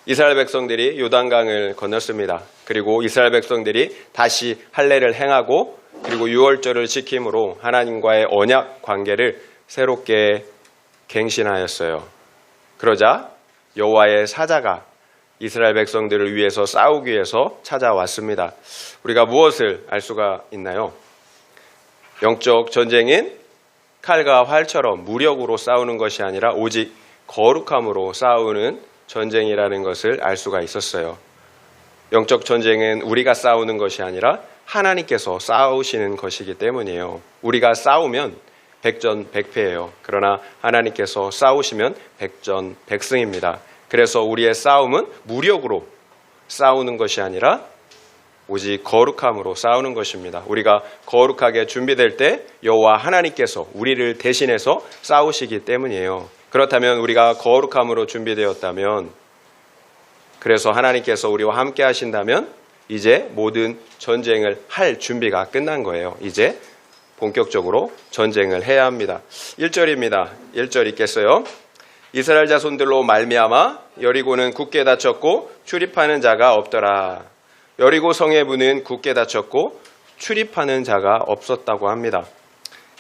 이스라엘 백성들이 요단강을 건넜습니다. 그리고 이스라엘 백성들이 다시 할례를 행하고 그리고 유월절을 지킴으로 하나님과의 언약 관계를 새롭게 갱신하였어요. 그러자 여호와의 사자가 이스라엘 백성들을 위해서 싸우기 위해서 찾아왔습니다. 우리가 무엇을 알 수가 있나요? 영적 전쟁인 칼과 활처럼 무력으로 싸우는 것이 아니라 오직 거룩함으로 싸우는 전쟁이라는 것을 알 수가 있었어요. 영적 전쟁은 우리가 싸우는 것이 아니라 하나님께서 싸우시는 것이기 때문이에요. 우리가 싸우면 백전백패예요. 그러나 하나님께서 싸우시면 백전백승입니다. 그래서 우리의 싸움은 무력으로 싸우는 것이 아니라 오직 거룩함으로 싸우는 것입니다. 우리가 거룩하게 준비될 때 여호와 하나님께서 우리를 대신해서 싸우시기 때문이에요. 그렇다면 우리가 거룩함으로 준비되었다면, 그래서 하나님께서 우리와 함께 하신다면 이제 모든 전쟁을 할 준비가 끝난 거예요. 이제 본격적으로 전쟁을 해야 합니다. 1절입니다. 1절 읽겠어요. 이스라엘 자손들로 말미암아 여리고는 굳게 닫혔고 출입하는 자가 없더라. 여리고 성의 문은 굳게 닫혔고 출입하는 자가 없었다고 합니다.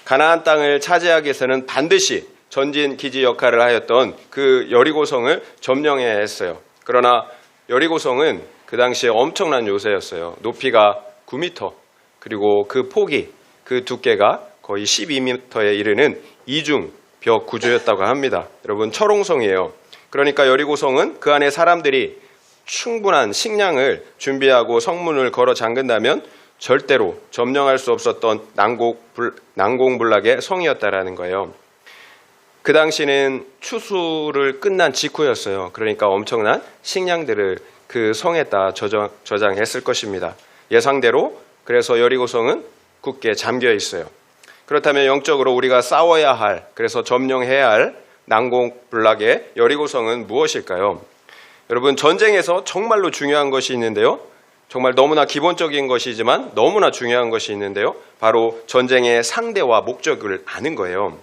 가나안 땅을 차지하기 위해서는 반드시 전진 기지 역할을 하였던 그 여리고성을 점령해야 했어요. 그러나 여리고성은 그 당시에 엄청난 요새였어요. 높이가 9m, 그리고 그 폭이, 그 두께가 거의 12m에 이르는 이중 벽 구조였다고 합니다. 여러분, 철옹성이에요. 그러니까 여리고성은 그 안에 사람들이 충분한 식량을 준비하고 성문을 걸어 잠근다면 절대로 점령할 수 없었던 난공불락의 성이었다라는 거예요. 그 당시는 추수를 끝난 직후였어요. 그러니까 엄청난 식량들을 그 성에다 저장했을 것입니다. 예상대로 그래서 여리고성은 굳게 잠겨 있어요. 그렇다면 영적으로 우리가 싸워야 할, 그래서 점령해야 할 난공불락의 여리고성은 무엇일까요? 여러분, 전쟁에서 정말로 중요한 것이 있는데요. 정말 너무나 기본적인 것이지만 너무나 중요한 것이 있는데요. 바로 전쟁의 상대와 목적을 아는 거예요.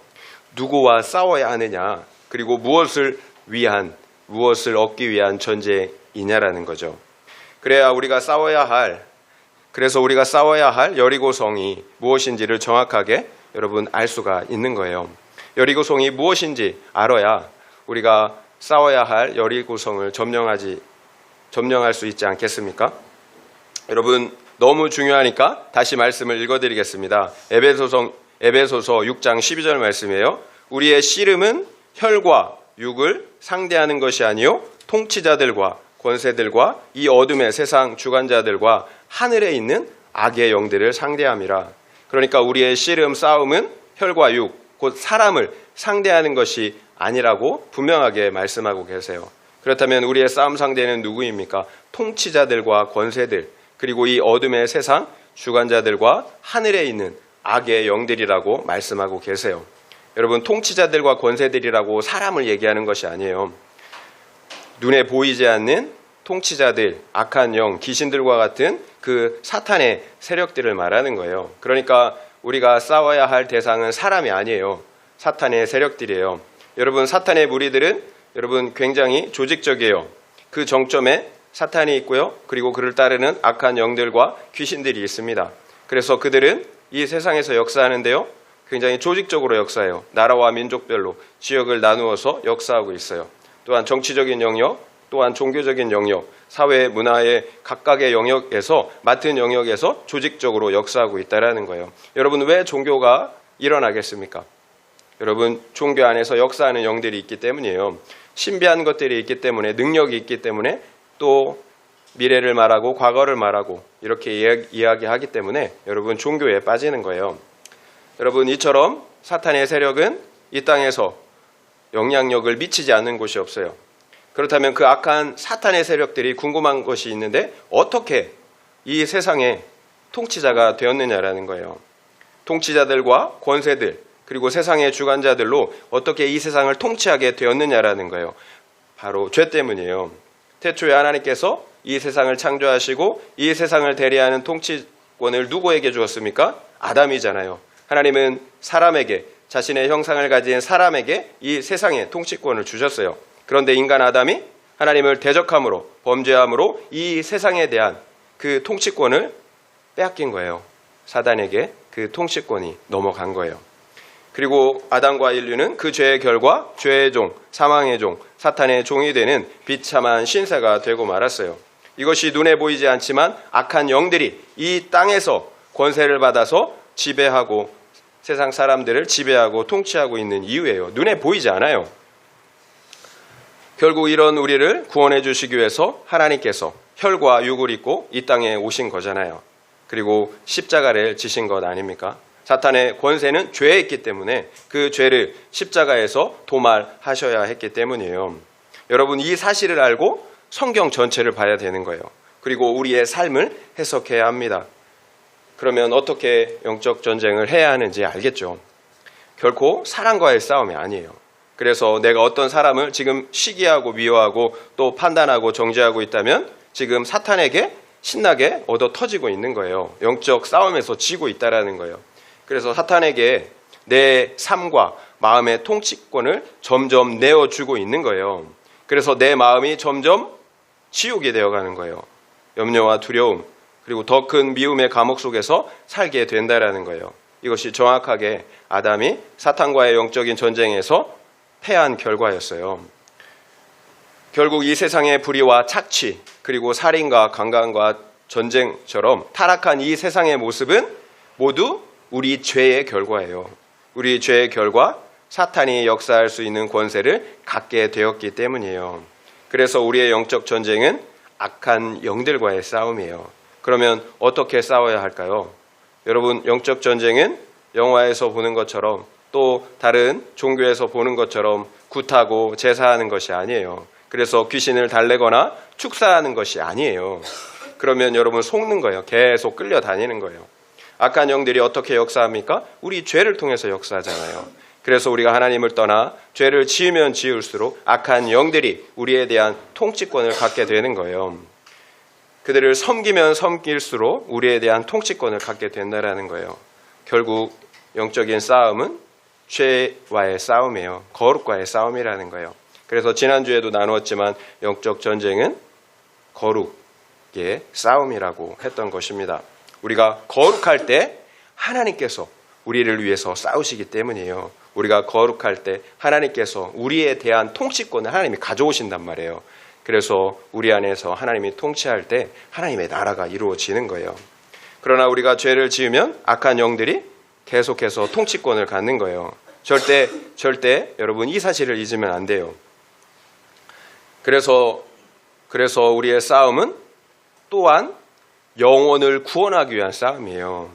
누구와 싸워야 하느냐, 그리고 무엇을 얻기 위한 전쟁이냐라는 거죠. 그래서 우리가 싸워야 할 여리고성이 무엇인지를 정확하게 여러분 알 수가 있는 거예요. 여리고성이 무엇인지 알아야 우리가 싸워야 할 여리고성을 점령할 수 있지 않겠습니까? 여러분, 너무 중요하니까 다시 말씀을 읽어드리겠습니다. 에베소서 6장 12절 말씀이에요. 우리의 씨름은 혈과 육을 상대하는 것이 아니요 통치자들과 권세들과 이 어둠의 세상 주관자들과 하늘에 있는 악의 영들을 상대함이라. 그러니까 우리의 씨름 싸움은 혈과 육, 곧 사람을 상대하는 것이 아니라고 분명하게 말씀하고 계세요. 그렇다면 우리의 싸움 상대는 누구입니까? 통치자들과 권세들, 그리고 이 어둠의 세상 주관자들과 하늘에 있는 악의 영들이라고 말씀하고 계세요. 여러분, 통치자들과 권세들이라고 사람을 얘기하는 것이 아니에요. 눈에 보이지 않는 통치자들, 악한 영, 귀신들과 같은 그 사탄의 세력들을 말하는 거예요. 그러니까 우리가 싸워야 할 대상은 사람이 아니에요. 사탄의 세력들이에요. 여러분, 사탄의 무리들은 여러분 굉장히 조직적이에요. 그 정점에 사탄이 있고요. 그리고 그를 따르는 악한 영들과 귀신들이 있습니다. 그래서 그들은 이 세상에서 역사하는데요. 굉장히 조직적으로 역사해요. 나라와 민족별로 지역을 나누어서 역사하고 있어요. 또한 정치적인 영역, 또한 종교적인 영역, 사회, 문화의 각각의 영역에서 맡은 영역에서 조직적으로 역사하고 있다는 거예요. 여러분, 왜 종교가 일어나겠습니까? 여러분, 종교 안에서 역사하는 영들이 있기 때문이에요. 신비한 것들이 있기 때문에, 능력이 있기 때문에, 또 미래를 말하고 과거를 말하고 이렇게 이야기하기 때문에 여러분 종교에 빠지는 거예요. 여러분, 이처럼 사탄의 세력은 이 땅에서 영향력을 미치지 않는 곳이 없어요. 그렇다면 그 악한 사탄의 세력들이 궁금한 것이 있는데 어떻게 이 세상의 통치자가 되었느냐라는 거예요. 통치자들과 권세들, 그리고 세상의 주관자들로 어떻게 이 세상을 통치하게 되었느냐라는 거예요. 바로 죄 때문이에요. 태초에 하나님께서 이 세상을 창조하시고 이 세상을 대리하는 통치권을 누구에게 주었습니까? 아담이잖아요. 하나님은 사람에게, 자신의 형상을 가진 사람에게 이 세상의 통치권을 주셨어요. 그런데 인간 아담이 하나님을 대적함으로, 범죄함으로 이 세상에 대한 그 통치권을 빼앗긴 거예요. 사단에게 그 통치권이 넘어간 거예요. 그리고 아담과 인류는 그 죄의 결과 죄의 종, 사망의 종, 사탄의 종이 되는 비참한 신세가 되고 말았어요. 이것이 눈에 보이지 않지만 악한 영들이 이 땅에서 권세를 받아서 지배하고 세상 사람들을 지배하고 통치하고 있는 이유예요. 눈에 보이지 않아요. 결국 이런 우리를 구원해 주시기 위해서 하나님께서 혈과 육을 입고 이 땅에 오신 거잖아요. 그리고 십자가를 지신 것 아닙니까? 사탄의 권세는 죄에 있기 때문에 그 죄를 십자가에서 도말하셔야 했기 때문이에요. 여러분, 이 사실을 알고 성경 전체를 봐야 되는 거예요. 그리고 우리의 삶을 해석해야 합니다. 그러면 어떻게 영적 전쟁을 해야 하는지 알겠죠. 결코 사랑과의 싸움이 아니에요. 그래서 내가 어떤 사람을 지금 시기하고 미워하고 또 판단하고 정죄하고 있다면 지금 사탄에게 신나게 얻어 터지고 있는 거예요. 영적 싸움에서 지고 있다라는 거예요. 그래서 사탄에게 내 삶과 마음의 통치권을 점점 내어주고 있는 거예요. 그래서 내 마음이 점점 지옥이 되어가는 거예요. 염려와 두려움, 그리고 더 큰 미움의 감옥 속에서 살게 된다라는 거예요. 이것이 정확하게 아담이 사탄과의 영적인 전쟁에서 패한 결과였어요. 결국 이 세상의 불의와 착취, 그리고 살인과 강간과 전쟁처럼 타락한 이 세상의 모습은 모두 우리 죄의 결과예요. 우리 죄의 결과, 사탄이 역사할 수 있는 권세를 갖게 되었기 때문이에요. 그래서 우리의 영적 전쟁은 악한 영들과의 싸움이에요. 그러면 어떻게 싸워야 할까요? 여러분, 영적 전쟁은 영화에서 보는 것처럼 또 다른 종교에서 보는 것처럼 굿하고 제사하는 것이 아니에요. 그래서 귀신을 달래거나 축사하는 것이 아니에요. 그러면 여러분 속는 거예요. 계속 끌려다니는 거예요. 악한 영들이 어떻게 역사합니까? 우리 죄를 통해서 역사하잖아요. 그래서 우리가 하나님을 떠나 죄를 지으면 지을수록 악한 영들이 우리에 대한 통치권을 갖게 되는 거예요. 그들을 섬기면 섬길수록 우리에 대한 통치권을 갖게 된다는 거예요. 결국 영적인 싸움은 죄와의 싸움이에요. 거룩과의 싸움이라는 거예요. 그래서 지난주에도 나누었지만 영적 전쟁은 거룩의 싸움이라고 했던 것입니다. 우리가 거룩할 때 하나님께서 우리를 위해서 싸우시기 때문이에요. 우리가 거룩할 때 하나님께서 우리에 대한 통치권을 하나님이 가져오신단 말이에요. 그래서 우리 안에서 하나님이 통치할 때 하나님의 나라가 이루어지는 거예요. 그러나 우리가 죄를 지으면 악한 영들이 계속해서 통치권을 갖는 거예요. 절대 여러분 이 사실을 잊으면 안 돼요. 그래서 우리의 싸움은 또한 영혼을 구원하기 위한 싸움이에요.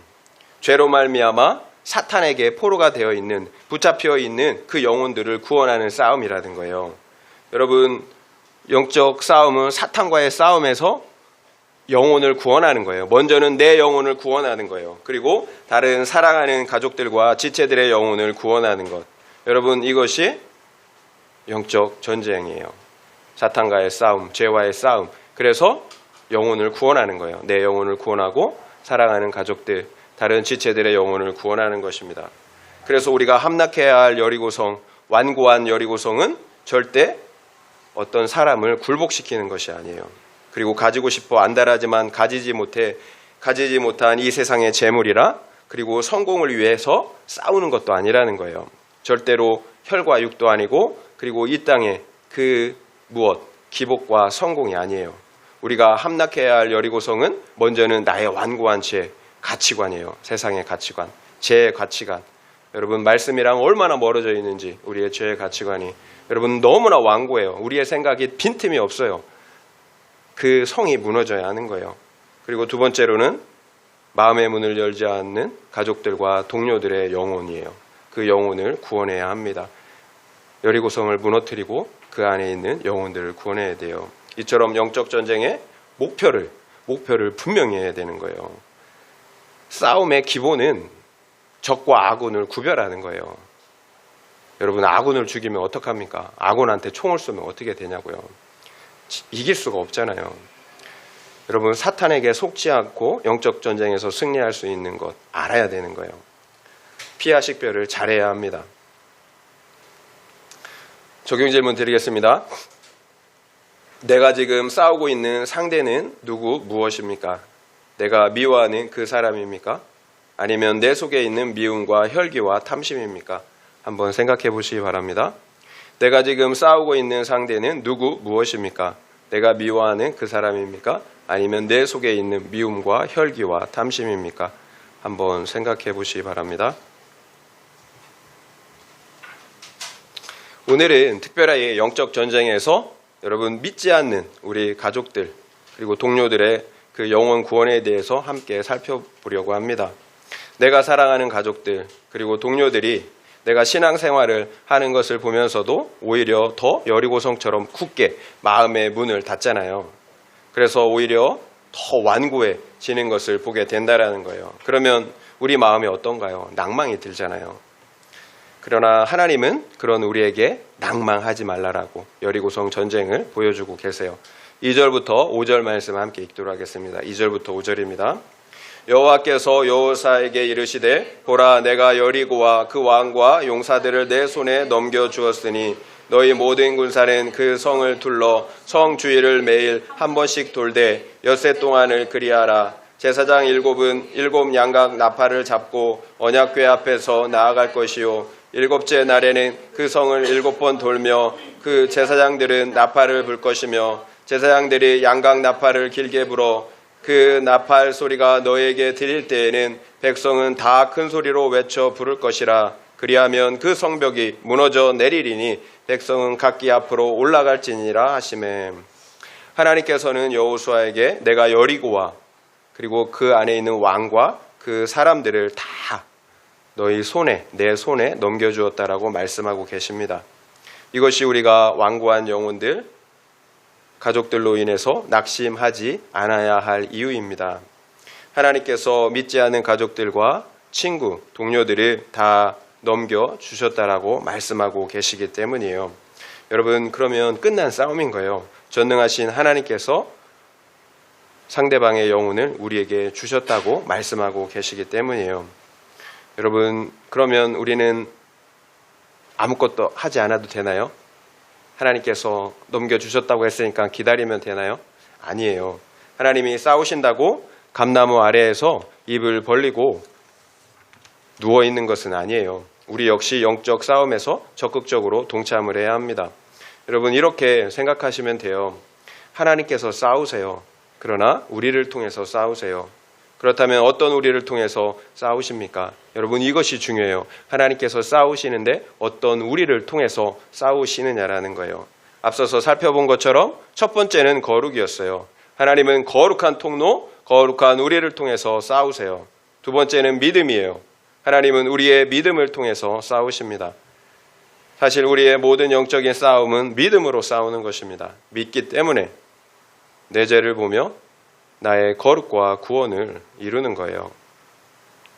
죄로 말미암아 사탄에게 포로가 되어 있는, 붙잡혀 있는 그 영혼들을 구원하는 싸움이라는 거예요. 여러분, 영적 싸움은 사탄과의 싸움에서 영혼을 구원하는 거예요. 먼저는 내 영혼을 구원하는 거예요. 그리고 다른 사랑하는 가족들과 지체들의 영혼을 구원하는 것. 여러분, 이것이 영적 전쟁이에요. 사탄과의 싸움, 죄와의 싸움. 그래서 영혼을 구원하는 거예요. 내 영혼을 구원하고 사랑하는 가족들, 다른 지체들의 영혼을 구원하는 것입니다. 그래서 우리가 함락해야 할 여리고성, 완고한 여리고성은 절대 어떤 사람을 굴복시키는 것이 아니에요. 그리고 가지고 싶어 안달하지만 가지지 못한 이 세상의 재물이라, 그리고 성공을 위해서 싸우는 것도 아니라는 거예요. 절대로 혈과 육도 아니고, 그리고 이 땅의 그 무엇, 기복과 성공이 아니에요. 우리가 함락해야 할 여리고성은 먼저는 나의 완고한 죄, 가치관이에요. 세상의 가치관, 죄의 가치관. 여러분, 말씀이랑 얼마나 멀어져 있는지 우리의 죄의 가치관이 여러분 너무나 완고해요. 우리의 생각이 빈틈이 없어요. 그 성이 무너져야 하는 거예요. 그리고 두 번째로는 마음의 문을 열지 않는 가족들과 동료들의 영혼이에요. 그 영혼을 구원해야 합니다. 여리고성을 무너뜨리고 그 안에 있는 영혼들을 구원해야 돼요. 이처럼 영적 전쟁의 목표를 분명히 해야 되는 거예요. 싸움의 기본은 적과 아군을 구별하는 거예요. 여러분, 아군을 죽이면 어떡합니까? 아군한테 총을 쏘면 어떻게 되냐고요. 이길 수가 없잖아요. 여러분, 사탄에게 속지 않고 영적 전쟁에서 승리할 수 있는 것 알아야 되는 거예요. 피하 식별을 잘해야 합니다. 적용 질문 드리겠습니다. 내가 지금 싸우고 있는 상대는 누구, 무엇입니까? 내가 미워하는 그 사람입니까? 아니면 내 속에 있는 미움과 혈기와 탐심입니까? 한번 생각해 보시기 바랍니다. 내가 지금 싸우고 있는 상대는 누구, 무엇입니까? 내가 미워하는 그 사람입니까? 아니면 내 속에 있는 미움과 혈기와 탐심입니까? 한번 생각해 보시기 바랍니다. 오늘은 특별하게 영적 전쟁에서 여러분 믿지 않는 우리 가족들 그리고 동료들의 그 영혼 구원에 대해서 함께 살펴보려고 합니다. 내가 사랑하는 가족들 그리고 동료들이 내가 신앙생활을 하는 것을 보면서도 오히려 더 여리고성처럼 굳게 마음의 문을 닫잖아요. 그래서 오히려 더 완고해지는 것을 보게 된다라는 거예요. 그러면 우리 마음이 어떤가요? 낭망이 들잖아요. 그러나 하나님은 그런 우리에게 낭망하지 말라라고 여리고성 전쟁을 보여주고 계세요. 2절부터 5절 말씀 함께 읽도록 하겠습니다. 2절부터 5절입니다. 여호와께서 여호사에게 이르시되 보라 내가 여리고와 그 왕과 용사들을 내 손에 넘겨주었으니 너희 모든 군사는 그 성을 둘러 성 주위를 매일 한 번씩 돌되 엿새 동안을 그리하라. 제사장 7은 7 양각 나팔을 잡고 언약궤 앞에서 나아갈 것이요 7째 날에는 그 성을 7번 돌며 그 제사장들은 나팔을 불 것이며 제사장들이 양각 나팔을 길게 불어 그 나팔 소리가 너에게 들릴 때에는 백성은 다 큰 소리로 외쳐 부를 것이라. 그리하면 그 성벽이 무너져 내리리니 백성은 각기 앞으로 올라갈지니라 하시매. 하나님께서는 여호수아에게 내가 여리고와 그리고 그 안에 있는 왕과 그 사람들을 다 너희 손에 내 손에 넘겨주었다라고 말씀하고 계십니다. 이것이 우리가 완고한 영혼들 가족들로 인해서 낙심하지 않아야 할 이유입니다. 하나님께서 믿지 않은 가족들과 친구, 동료들을 다 넘겨주셨다라고 말씀하고 계시기 때문이에요. 여러분 그러면 끝난 싸움인 거예요. 전능하신 하나님께서 상대방의 영혼을 우리에게 주셨다고 말씀하고 계시기 때문이에요. 여러분 그러면 우리는 아무것도 하지 않아도 되나요? 하나님께서 넘겨주셨다고 했으니까 기다리면 되나요? 아니에요. 하나님이 싸우신다고 감나무 아래에서 입을 벌리고 누워있는 것은 아니에요. 우리 역시 영적 싸움에서 적극적으로 동참을 해야 합니다. 여러분 이렇게 생각하시면 돼요. 하나님께서 싸우세요. 그러나 우리를 통해서 싸우세요. 그렇다면 어떤 우리를 통해서 싸우십니까? 여러분 이것이 중요해요. 하나님께서 싸우시는데 어떤 우리를 통해서 싸우시느냐라는 거예요. 앞서서 살펴본 것처럼 첫 번째는 거룩이었어요. 하나님은 거룩한 통로, 거룩한 우리를 통해서 싸우세요. 두 번째는 믿음이에요. 하나님은 우리의 믿음을 통해서 싸우십니다. 사실 우리의 모든 영적인 싸움은 믿음으로 싸우는 것입니다. 믿기 때문에 내 죄를 보며 나의 거룩과 구원을 이루는 거예요.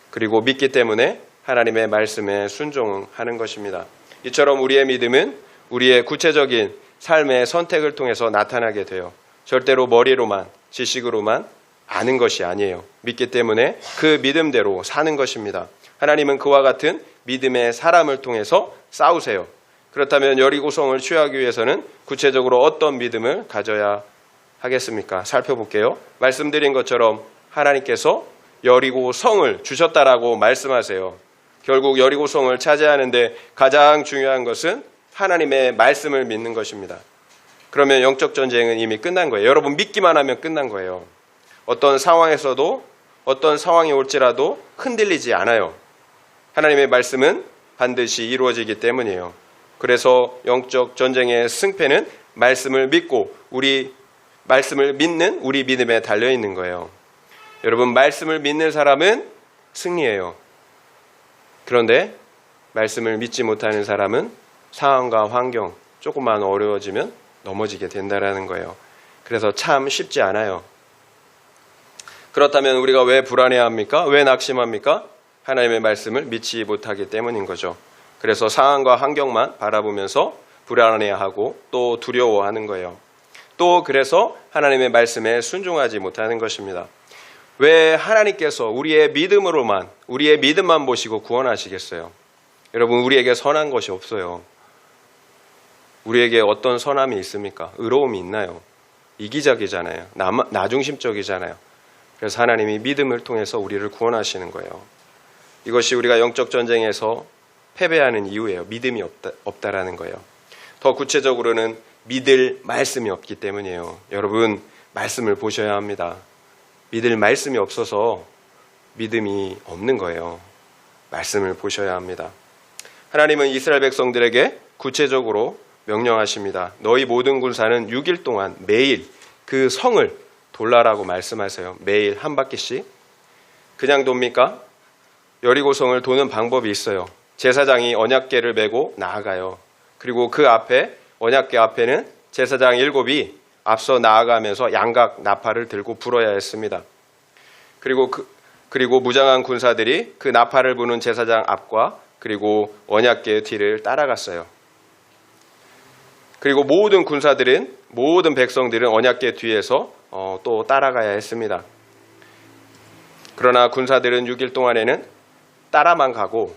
그리고 믿기 때문에 하나님의 말씀에 순종하는 것입니다. 이처럼 우리의 믿음은 우리의 구체적인 삶의 선택을 통해서 나타나게 돼요. 절대로 머리로만, 지식으로만 아는 것이 아니에요. 믿기 때문에 그 믿음대로 사는 것입니다. 하나님은 그와 같은 믿음의 사람을 통해서 싸우세요. 그렇다면 여리고성을 취하기 위해서는 구체적으로 어떤 믿음을 가져야 하겠습니까? 살펴볼게요. 말씀드린 것처럼 하나님께서 여리고성을 주셨다라고 말씀하세요. 결국 여리고성을 차지하는데 가장 중요한 것은 하나님의 말씀을 믿는 것입니다. 그러면 영적 전쟁은 이미 끝난 거예요. 여러분 믿기만 하면 끝난 거예요. 어떤 상황에서도 어떤 상황이 올지라도 흔들리지 않아요. 하나님의 말씀은 반드시 이루어지기 때문이에요. 그래서 영적 전쟁의 승패는 말씀을 믿고 말씀을 믿는 우리 믿음에 달려있는 거예요. 여러분 말씀을 믿는 사람은 승리해요. 그런데 말씀을 믿지 못하는 사람은 상황과 환경 조금만 어려워지면 넘어지게 된다는 거예요. 그래서 참 쉽지 않아요. 그렇다면 우리가 왜 불안해합니까? 왜 낙심합니까? 하나님의 말씀을 믿지 못하기 때문인 거죠. 그래서 상황과 환경만 바라보면서 불안해하고 또 두려워하는 거예요. 또 그래서 하나님의 말씀에 순종하지 못하는 것입니다. 왜 하나님께서 우리의 믿음만 보시고 구원하시겠어요? 여러분 우리에게 선한 것이 없어요. 우리에게 어떤 선함이 있습니까? 의로움이 있나요? 이기적이잖아요. 나중심적이잖아요. 그래서 하나님이 믿음을 통해서 우리를 구원하시는 거예요. 이것이 우리가 영적 전쟁에서 패배하는 이유예요. 믿음이 없다라는 거예요. 더 구체적으로는 믿을 말씀이 없기 때문이에요. 여러분, 말씀을 보셔야 합니다. 믿을 말씀이 없어서 믿음이 없는 거예요. 말씀을 보셔야 합니다. 하나님은 이스라엘 백성들에게 구체적으로 명령하십니다. 너희 모든 군사는 6일 동안 매일 그 성을 돌라라고 말씀하세요. 매일 한 바퀴씩. 그냥 돕니까? 여리고성을 도는 방법이 있어요. 제사장이 언약궤를 메고 나아가요. 그리고 그 앞에, 언약궤 앞에는 제사장 7이 앞서 나아가면서 양각 나팔을 들고 불어야 했습니다. 그리고 무장한 군사들이 그 나팔을 부는 제사장 앞과 그리고 언약궤의 뒤를 따라갔어요. 그리고 모든 백성들은 언약궤 뒤에서 또 따라가야 했습니다. 그러나 군사들은 6일 동안에는 따라만 가고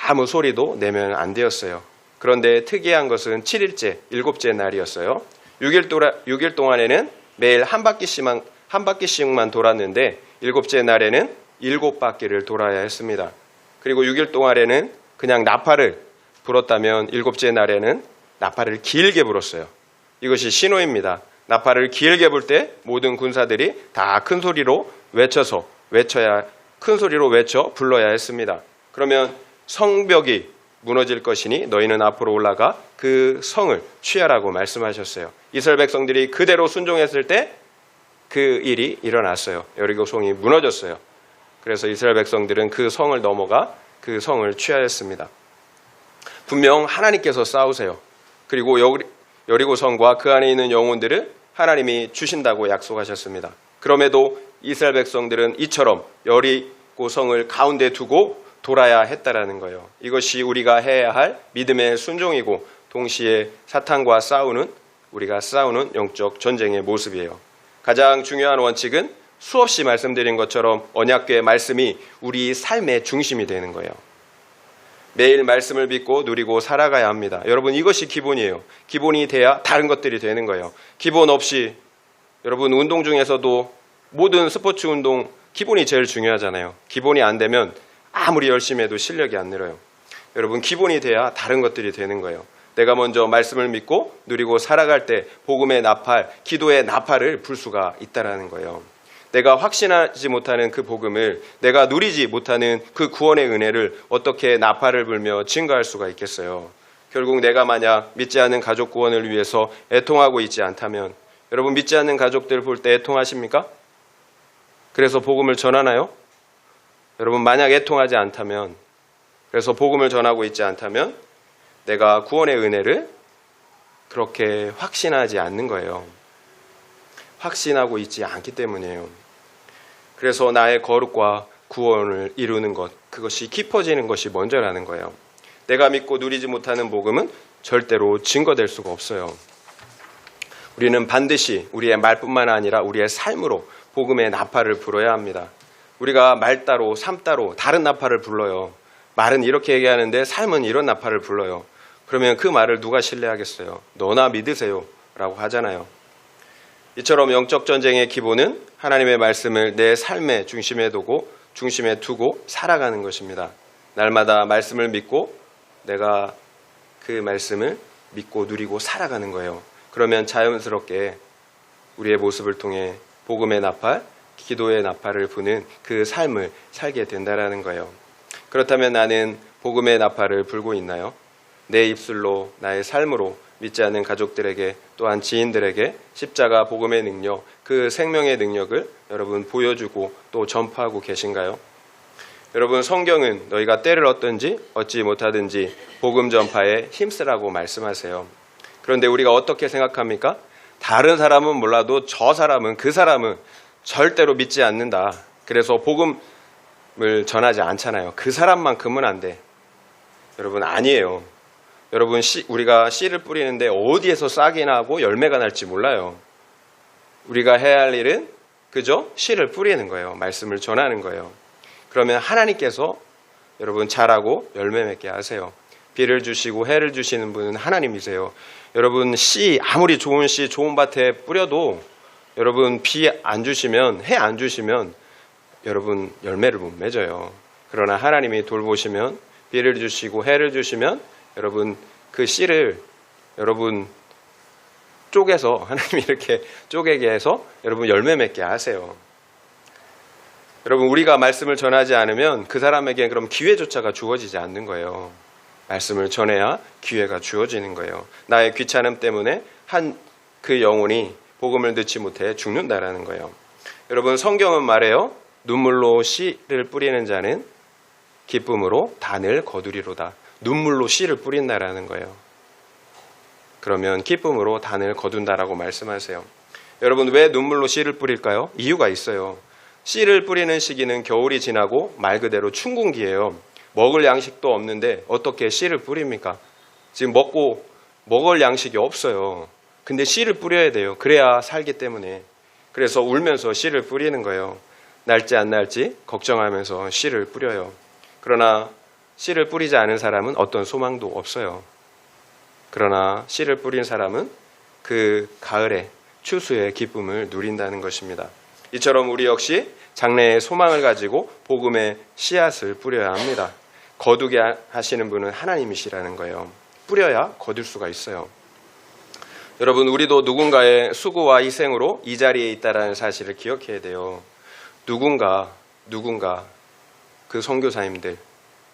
아무 소리도 내면 안 되었어요. 그런데 특이한 것은 7일째, 7째 날이었어요. 6일 동안에는 매일 한 바퀴씩만 돌았는데 7째 날에는 7바퀴를 돌아야 했습니다. 그리고 6일 동안에는 그냥 나팔을 불었다면 7째 날에는 나팔을 길게 불었어요. 이것이 신호입니다. 나팔을 길게 불 때 모든 군사들이 다 큰 소리로 외쳐 불러야 했습니다. 그러면 성벽이 무너질 것이니 너희는 앞으로 올라가 그 성을 취하라고 말씀하셨어요. 이스라엘 백성들이 그대로 순종했을 때 그 일이 일어났어요. 여리고성이 무너졌어요. 그래서 이스라엘 백성들은 그 성을 넘어가 그 성을 취하였습니다. 분명 하나님께서 싸우세요. 그리고 여리고성과 그 안에 있는 영혼들을 하나님이 주신다고 약속하셨습니다. 그럼에도 이스라엘 백성들은 이처럼 여리고성을 가운데 두고 돌아야 했다라는 거예요. 이것이 우리가 해야 할 믿음의 순종이고 동시에 사탄과 우리가 싸우는 영적 전쟁의 모습이에요. 가장 중요한 원칙은 수없이 말씀드린 것처럼 언약궤의 말씀이 우리 삶의 중심이 되는 거예요. 매일 말씀을 믿고 누리고 살아가야 합니다. 여러분, 이것이 기본이에요. 기본이 돼야 다른 것들이 되는 거예요. 기본 없이, 여러분, 운동 중에서도 모든 스포츠 운동 기본이 제일 중요하잖아요. 기본이 안 되면 아무리 열심히 해도 실력이 안 늘어요. 여러분, 기본이 돼야 다른 것들이 되는 거예요. 내가 먼저 말씀을 믿고 누리고 살아갈 때 복음의 나팔, 기도의 나팔을 불 수가 있다라는 거예요. 내가 확신하지 못하는 그 복음을, 내가 누리지 못하는 그 구원의 은혜를 어떻게 나팔을 불며 증거할 수가 있겠어요. 결국 내가 만약 믿지 않는 가족 구원을 위해서 애통하고 있지 않다면, 여러분, 믿지 않는 가족들 볼 때 애통하십니까? 그래서 복음을 전하나요? 여러분, 만약 애통하지 않다면, 그래서 복음을 전하고 있지 않다면 내가 구원의 은혜를 그렇게 확신하지 않는 거예요. 확신하고 있지 않기 때문이에요. 그래서 나의 거룩과 구원을 이루는 것, 그것이 깊어지는 것이 먼저라는 거예요. 내가 믿고 누리지 못하는 복음은 절대로 증거될 수가 없어요. 우리는 반드시 우리의 말뿐만 아니라 우리의 삶으로 복음의 나팔을 불어야 합니다. 우리가 말 따로 삶 따로 다른 나팔을 불러요. 말은 이렇게 얘기하는데 삶은 이런 나팔을 불러요. 그러면 그 말을 누가 신뢰하겠어요? 너나 믿으세요 라고 하잖아요. 이처럼 영적 전쟁의 기본은 하나님의 말씀을 내 삶의 중심에 두고 살아가는 것입니다. 날마다 말씀을 믿고 내가 그 말씀을 믿고 누리고 살아가는 거예요. 그러면 자연스럽게 우리의 모습을 통해 복음의 나팔, 기도의 나팔을 부는 그 삶을 살게 된다라는 거예요. 그렇다면 나는 복음의 나팔을 불고 있나요? 내 입술로, 나의 삶으로 믿지 않는 가족들에게, 또한 지인들에게 십자가 복음의 능력, 그 생명의 능력을 여러분 보여주고 또 전파하고 계신가요? 여러분, 성경은 너희가 때를 얻든지 얻지 못하든지 복음 전파에 힘쓰라고 말씀하세요. 그런데 우리가 어떻게 생각합니까? 다른 사람은 몰라도 그 사람은 절대로 믿지 않는다. 그래서 복음을 전하지 않잖아요. 그 사람만큼은 안 돼. 여러분, 아니에요. 여러분, 우리가 씨를 뿌리는데 어디에서 싹이 나고 열매가 날지 몰라요. 우리가 해야 할 일은 그저 씨를 뿌리는 거예요. 말씀을 전하는 거예요. 그러면 하나님께서 여러분 잘하고 열매 맺게 하세요. 비를 주시고 해를 주시는 분은 하나님이세요. 여러분, 씨 아무리 좋은 씨 좋은 밭에 뿌려도 여러분 비 안 주시면, 해 안 주시면 여러분 열매를 못 맺어요. 그러나 하나님이 돌보시면, 비를 주시고 해를 주시면 여러분 그 씨를 여러분 쪼개서, 하나님이 이렇게 쪼개게 해서 여러분 열매 맺게 하세요. 여러분, 우리가 말씀을 전하지 않으면 그 사람에게 그럼 기회조차가 주어지지 않는 거예요. 말씀을 전해야 기회가 주어지는 거예요. 나의 귀찮음 때문에 한 그 영혼이 복음을 듣지 못해 죽는다라는 거예요. 여러분, 성경은 말해요. 눈물로 씨를 뿌리는 자는 기쁨으로 단을 거두리로다. 눈물로 씨를 뿌린다라는 거예요. 그러면 기쁨으로 단을 거둔다라고 말씀하세요. 여러분, 왜 눈물로 씨를 뿌릴까요? 이유가 있어요. 씨를 뿌리는 시기는 겨울이 지나고 말 그대로 춘궁기예요. 먹을 양식도 없는데 어떻게 씨를 뿌립니까? 지금 먹을 양식이 없어요. 근데 씨를 뿌려야 돼요. 그래야 살기 때문에. 그래서 울면서 씨를 뿌리는 거예요. 날지 안 날지 걱정하면서 씨를 뿌려요. 그러나 씨를 뿌리지 않은 사람은 어떤 소망도 없어요. 그러나 씨를 뿌린 사람은 그 가을에 추수의 기쁨을 누린다는 것입니다. 이처럼 우리 역시 장래의 소망을 가지고 복음의 씨앗을 뿌려야 합니다. 거두게 하시는 분은 하나님이시라는 거예요. 뿌려야 거둘 수가 있어요. 여러분, 우리도 누군가의 수고와 희생으로 이 자리에 있다는 사실을 기억해야 돼요. 누군가 그 선교사님들,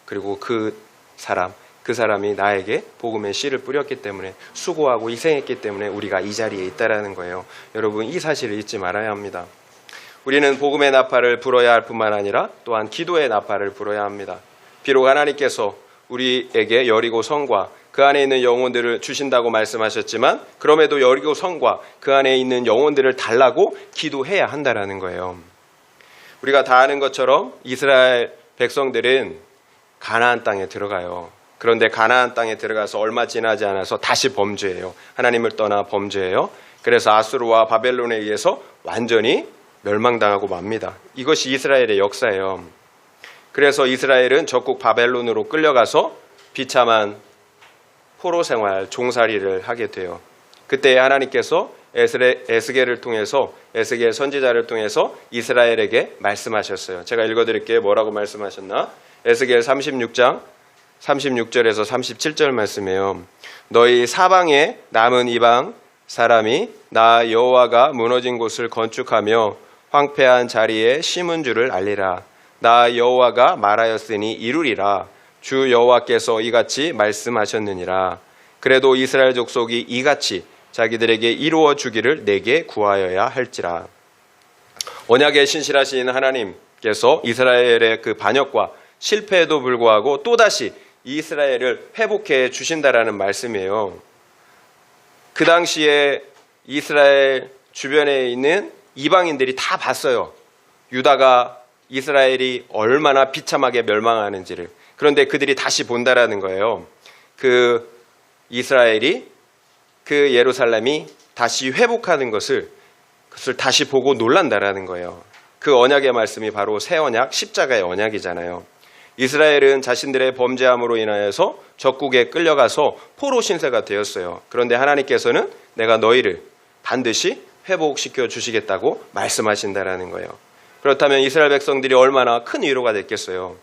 그리고 그 사람이 나에게 복음의 씨를 뿌렸기 때문에, 수고하고 희생했기 때문에 우리가 이 자리에 있다라는 거예요. 여러분, 이 사실을 잊지 말아야 합니다. 우리는 복음의 나팔을 불어야 할 뿐만 아니라 또한 기도의 나팔을 불어야 합니다. 비록 하나님께서 우리에게 여리고 성과 그 안에 있는 영혼들을 주신다고 말씀하셨지만, 그럼에도 여리고 성과 그 안에 있는 영혼들을 달라고 기도해야 한다라는 거예요. 우리가 다 아는 것처럼 이스라엘 백성들은 가나안 땅에 들어가요. 그런데 가나안 땅에 들어가서 얼마 지나지 않아서 다시 범죄해요. 하나님을 떠나 범죄해요. 그래서 아수르와 바벨론에 의해서 완전히 멸망당하고 맙니다. 이것이 이스라엘의 역사예요. 그래서 이스라엘은 적국 바벨론으로 끌려가서 비참한 포로 생활, 종살이를 하게 돼요. 그때 하나님께서 에스겔을 통해서, 에스겔 선지자를 통해서 이스라엘에게 말씀하셨어요. 제가 읽어드릴게요. 뭐라고 말씀하셨나? 에스겔 36장 36절에서 37절 말씀이에요. 너희 사방에 남은 이방 사람이 나 여호와가 무너진 곳을 건축하며 황폐한 자리에 심은 줄을 알리라. 나 여호와가 말하였으니 이루리라. 주 여호와께서 이같이 말씀하셨느니라. 그래도 이스라엘 족속이 이같이 자기들에게 이루어 주기를 내게 구하여야 할지라. 언약에 신실하신 하나님께서 이스라엘의 그 반역과 실패에도 불구하고 또다시 이스라엘을 회복해 주신다라는 말씀이에요. 그 당시에 이스라엘 주변에 있는 이방인들이 다 봤어요. 유다가 이스라엘이 얼마나 비참하게 멸망하는지를. 그런데 그들이 다시 본다라는 거예요. 그 이스라엘이, 그 예루살렘이 다시 회복하는 것을 다시 보고 놀란다라는 거예요. 그 언약의 말씀이 바로 새 언약, 십자가의 언약이잖아요. 이스라엘은 자신들의 범죄함으로 인하여서 적국에 끌려가서 포로 신세가 되었어요. 그런데 하나님께서는 내가 너희를 반드시 회복시켜 주시겠다고 말씀하신다라는 거예요. 그렇다면 이스라엘 백성들이 얼마나 큰 위로가 됐겠어요.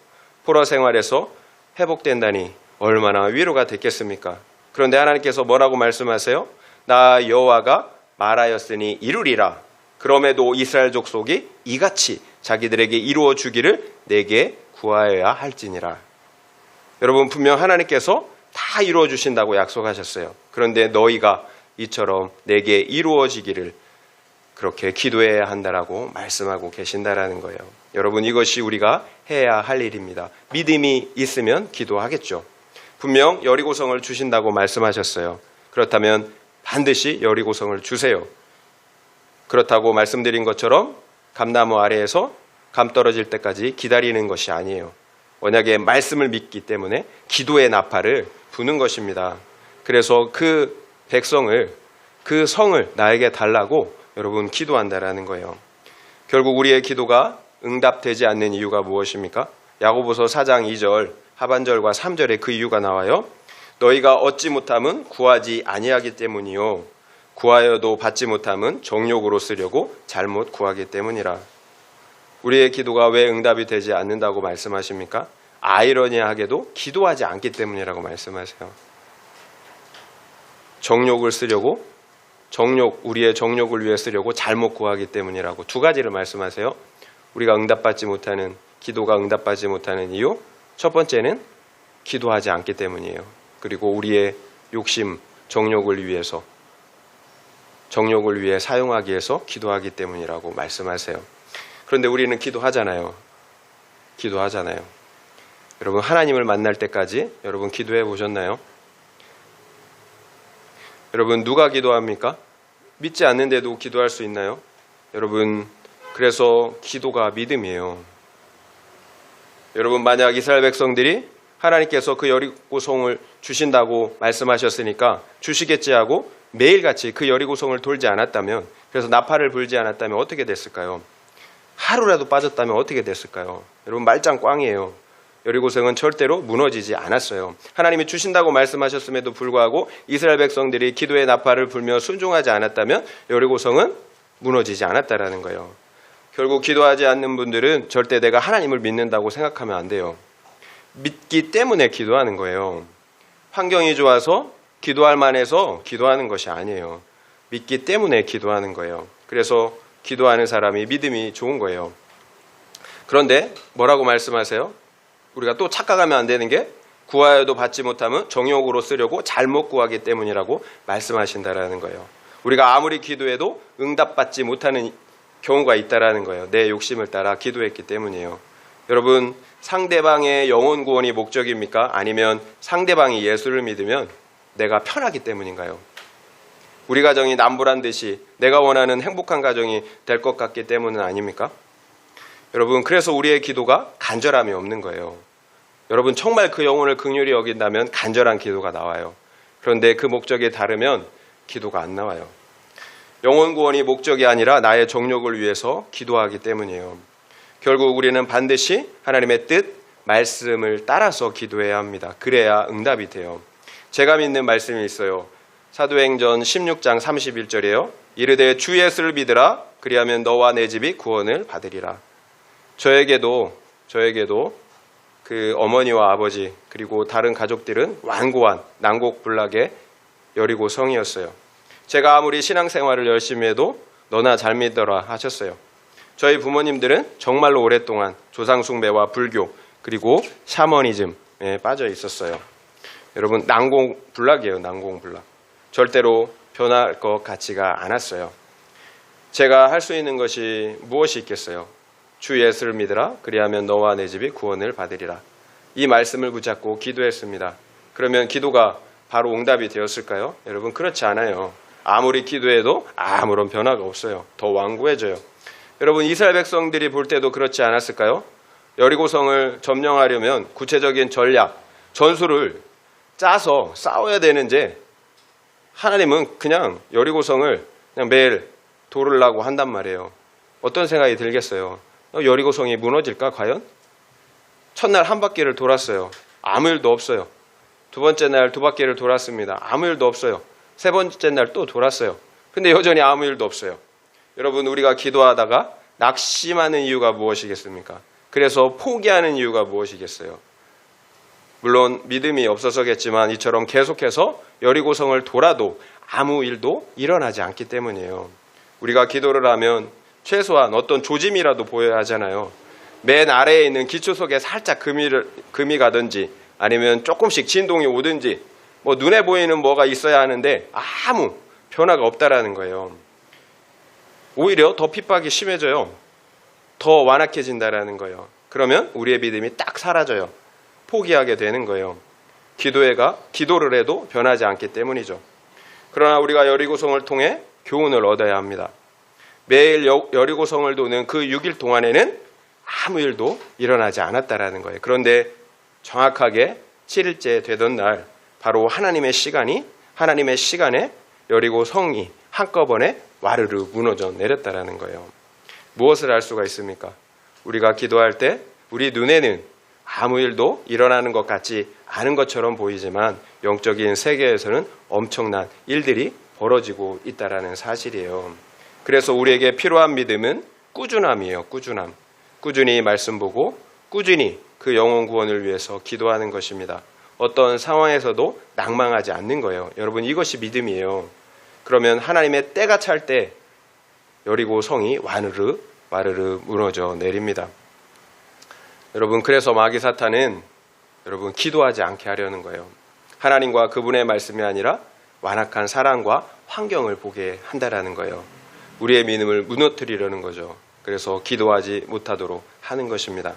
포로 생활에서 회복된다니 얼마나 위로가 됐겠습니까? 그런데 하나님께서 뭐라고 말씀하세요? 나 여호와가 말하였으니 이루리라. 그럼에도 이스라엘 족속이 이같이 자기들에게 이루어 주기를 내게 구하여야 할지니라. 여러분, 분명 하나님께서 다 이루어 주신다고 약속하셨어요. 그런데 너희가 이처럼 내게 이루어지기를 그렇게 기도해야 한다라고 말씀하고 계신다라는 거예요. 여러분, 이것이 우리가 해야 할 일입니다. 믿음이 있으면 기도하겠죠. 분명 여리고성을 주신다고 말씀하셨어요. 그렇다면 반드시 여리고성을 주세요. 그렇다고 말씀드린 것처럼 감나무 아래에서 감 떨어질 때까지 기다리는 것이 아니에요. 언약의 말씀을 믿기 때문에 기도의 나팔을 부는 것입니다. 그래서 그 백성을, 그 성을 나에게 달라고 여러분 기도한다라는 거예요. 결국 우리의 기도가 응답되지 않는 이유가 무엇입니까? 야고보서 4장 2절 하반절과 3절에 그 이유가 나와요. 너희가 얻지 못함은 구하지 아니하기 때문이요 구하여도 받지 못함은 정욕으로 쓰려고 잘못 구하기 때문이라. 우리의 기도가 왜 응답이 되지 않는다고 말씀하십니까? 아이러니하게도 기도하지 않기 때문이라고 말씀하세요. 정욕을 쓰려고, 우리의 정욕을 위해 쓰려고 잘못 구하기 때문이라고 두 가지를 말씀하세요. 우리가 응답받지 못하는, 기도가 응답받지 못하는 이유, 첫 번째는 기도하지 않기 때문이에요. 그리고 우리의 욕심, 정욕을 위해 사용하기 위해서 기도하기 때문이라고 말씀하세요. 그런데 우리는 기도하잖아요. 여러분, 하나님을 만날 때까지 여러분 기도해 보셨나요? 여러분, 누가 기도합니까? 믿지 않는데도 기도할 수 있나요? 여러분, 그래서 기도가 믿음이에요. 여러분, 만약 이스라엘 백성들이 하나님께서 그 여리고성을 주신다고 말씀하셨으니까 주시겠지 하고 매일같이 그 여리고성을 돌지 않았다면, 그래서 나팔을 불지 않았다면 어떻게 됐을까요? 하루라도 빠졌다면 어떻게 됐을까요? 여러분, 말짱 꽝이에요. 여리고성은 절대로 무너지지 않았어요. 하나님이 주신다고 말씀하셨음에도 불구하고 이스라엘 백성들이 기도의 나팔을 불며 순종하지 않았다면 여리고성은 무너지지 않았다라는 거예요. 결국 기도하지 않는 분들은 절대 내가 하나님을 믿는다고 생각하면 안 돼요. 믿기 때문에 기도하는 거예요. 환경이 좋아서 기도할 만해서 기도하는 것이 아니에요. 믿기 때문에 기도하는 거예요. 그래서 기도하는 사람이 믿음이 좋은 거예요. 그런데 뭐라고 말씀하세요? 우리가 또 착각하면 안 되는 게 구하여도 받지 못하면 정욕으로 쓰려고 잘못 구하기 때문이라고 말씀하신다라는 거예요. 우리가 아무리 기도해도 응답받지 못하는 경우가 있다라는 거예요. 내 욕심을 따라 기도했기 때문이에요. 여러분, 상대방의 영혼 구원이 목적입니까? 아니면 상대방이 예수를 믿으면 내가 편하기 때문인가요? 우리 가정이 남불한 듯이 내가 원하는 행복한 가정이 될 것 같기 때문은 아닙니까? 여러분, 그래서 우리의 기도가 간절함이 없는 거예요. 여러분, 정말 그 영혼을 긍휼히 여긴다면 간절한 기도가 나와요. 그런데 그 목적이 다르면 기도가 안 나와요. 영혼 구원이 목적이 아니라 나의 정욕을 위해서 기도하기 때문이에요. 결국 우리는 반드시 하나님의 뜻, 말씀을 따라서 기도해야 합니다. 그래야 응답이 돼요. 제가 믿는 말씀이 있어요. 사도행전 16장 31절이에요. 이르되 주 예수를 믿으라. 그리하면 너와 내 집이 구원을 받으리라. 저에게도 그 어머니와 아버지 그리고 다른 가족들은 완고한 난곡불락의 여리고 성이었어요. 제가 아무리 신앙생활을 열심히 해도 너나 잘 믿어라 하셨어요. 저희 부모님들은 정말로 오랫동안 조상숭배와 불교 그리고 샤머니즘에 빠져 있었어요. 여러분, 난공불락이에요. 난공불락. 절대로 변할 것 같지가 않았어요. 제가 할 수 있는 것이 무엇이 있겠어요? 주 예수를 믿으라. 그리하면 너와 내 집이 구원을 받으리라. 이 말씀을 붙잡고 기도했습니다. 그러면 기도가 바로 응답이 되었을까요? 여러분, 그렇지 않아요. 아무리 기도해도 아무런 변화가 없어요. 더 완고해져요. 여러분, 이스라엘 백성들이 볼 때도 그렇지 않았을까요? 여리고성을 점령하려면 구체적인 전략, 전술을 짜서 싸워야 되는데 하나님은 그냥 여리고성을 그냥 매일 돌으려고 한단 말이에요. 어떤 생각이 들겠어요? 여리고성이 무너질까 과연? 첫날 한 바퀴를 돌았어요. 아무 일도 없어요. 두 번째 날 두 바퀴를 돌았습니다. 아무 일도 없어요. 세 번째 날 또 돌았어요. 근데 여전히 아무 일도 없어요. 여러분, 우리가 기도하다가 낙심하는 이유가 무엇이겠습니까? 그래서 포기하는 이유가 무엇이겠어요? 물론 믿음이 없어서겠지만 이처럼 계속해서 여리고성을 돌아도 아무 일도 일어나지 않기 때문이에요. 우리가 기도를 하면 최소한 어떤 조짐이라도 보여야 하잖아요. 맨 아래에 있는 기초 속에 살짝 금이 가든지 아니면 조금씩 진동이 오든지 뭐 눈에 보이는 뭐가 있어야 하는데 아무 변화가 없다라는 거예요. 오히려 더 핍박이 심해져요. 더 완악해진다라는 거예요. 그러면 우리의 믿음이 딱 사라져요. 포기하게 되는 거예요. 기도를 해도 변하지 않기 때문이죠. 그러나 우리가 여리고성을 통해 교훈을 얻어야 합니다. 매일 여리고성을 도는 그 6일 동안에는 아무 일도 일어나지 않았다라는 거예요. 그런데 정확하게 7일째 되던 날 바로 하나님의 시간에 여리고성이 한꺼번에 와르르 무너져 내렸다라는 거예요. 무엇을 알 수가 있습니까? 우리가 기도할 때 우리 눈에는 아무 일도 일어나는 것 같지 않은 것처럼 보이지만 영적인 세계에서는 엄청난 일들이 벌어지고 있다는 사실이에요. 그래서 우리에게 필요한 믿음은 꾸준함이에요. 꾸준함. 꾸준히 말씀 보고 꾸준히 그 영혼 구원을 위해서 기도하는 것입니다. 어떤 상황에서도 낭망하지 않는 거예요. 여러분, 이것이 믿음이에요. 그러면 하나님의 때가 찰 때 여리고 성이 와르르 무너져 내립니다. 여러분, 그래서 마귀 사탄은 여러분 기도하지 않게 하려는 거예요. 하나님과 그분의 말씀이 아니라 완악한 사랑과 환경을 보게 한다라는 거예요. 우리의 믿음을 무너뜨리려는 거죠. 그래서 기도하지 못하도록 하는 것입니다.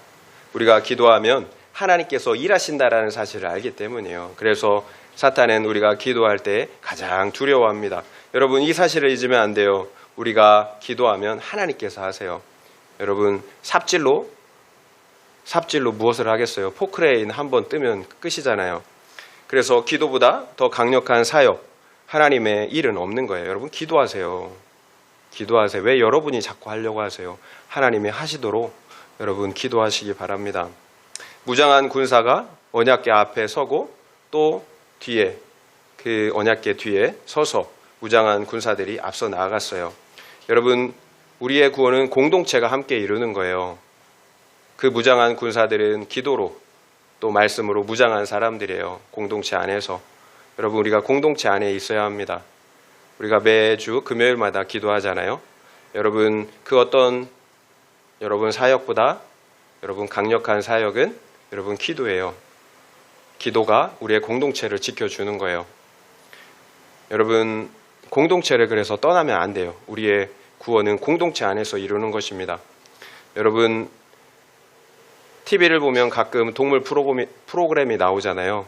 우리가 기도하면 하나님께서 일하신다라는 사실을 알기 때문이에요. 그래서 사탄은 우리가 기도할 때 가장 두려워합니다. 여러분, 이 사실을 잊으면 안 돼요. 우리가 기도하면 하나님께서 하세요. 여러분, 삽질로 무엇을 하겠어요? 포크레인 한번 뜨면 끝이잖아요. 그래서 기도보다 더 강력한 사역, 하나님의 일은 없는 거예요. 여러분, 기도하세요. 기도하세요. 왜 여러분이 자꾸 하려고 하세요? 하나님이 하시도록 여러분 기도하시기 바랍니다. 무장한 군사가 언약궤 앞에 서고 또 뒤에 그 언약궤 뒤에 서서 무장한 군사들이 앞서 나아갔어요. 여러분, 우리의 구원은 공동체가 함께 이루는 거예요. 그 무장한 군사들은 기도로 또 말씀으로 무장한 사람들이에요. 공동체 안에서. 여러분, 우리가 공동체 안에 있어야 합니다. 우리가 매주 금요일마다 기도하잖아요. 여러분, 그 어떤 여러분 사역보다 여러분 강력한 사역은 여러분 기도예요. 기도가 우리의 공동체를 지켜주는 거예요. 여러분, 공동체를 그래서 떠나면 안 돼요. 우리의 구원은 공동체 안에서 이루는 것입니다. 여러분, TV를 보면 가끔 동물 프로그램이 나오잖아요.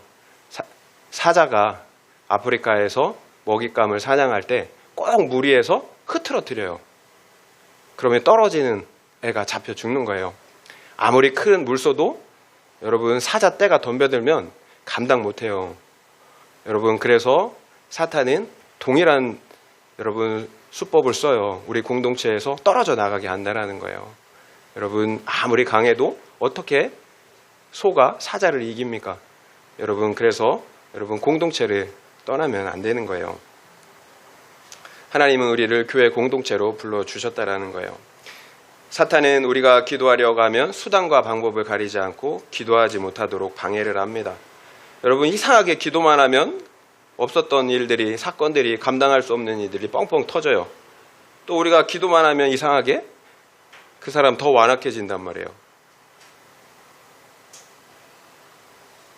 사자가 아프리카에서 먹잇감을 사냥할 때 꼭 무리에서 흐트러뜨려요. 그러면 떨어지는 애가 잡혀 죽는 거예요. 아무리 큰 물소도 여러분 사자 떼가 덤벼들면 감당 못해요. 여러분, 그래서 사탄은 동일한 여러분 수법을 써요. 우리 공동체에서 떨어져 나가게 한다는 거예요. 여러분, 아무리 강해도 어떻게 소가 사자를 이깁니까? 여러분, 그래서 여러분 공동체를 떠나면 안 되는 거예요. 하나님은 우리를 교회 공동체로 불러주셨다라는 거예요. 사탄은 우리가 기도하려고 하면 수단과 방법을 가리지 않고 기도하지 못하도록 방해를 합니다. 여러분, 이상하게 기도만 하면 없었던 일들이, 사건들이, 감당할 수 없는 일들이 뻥뻥 터져요. 또 우리가 기도만 하면 이상하게 그 사람 더 완악해진단 말이에요.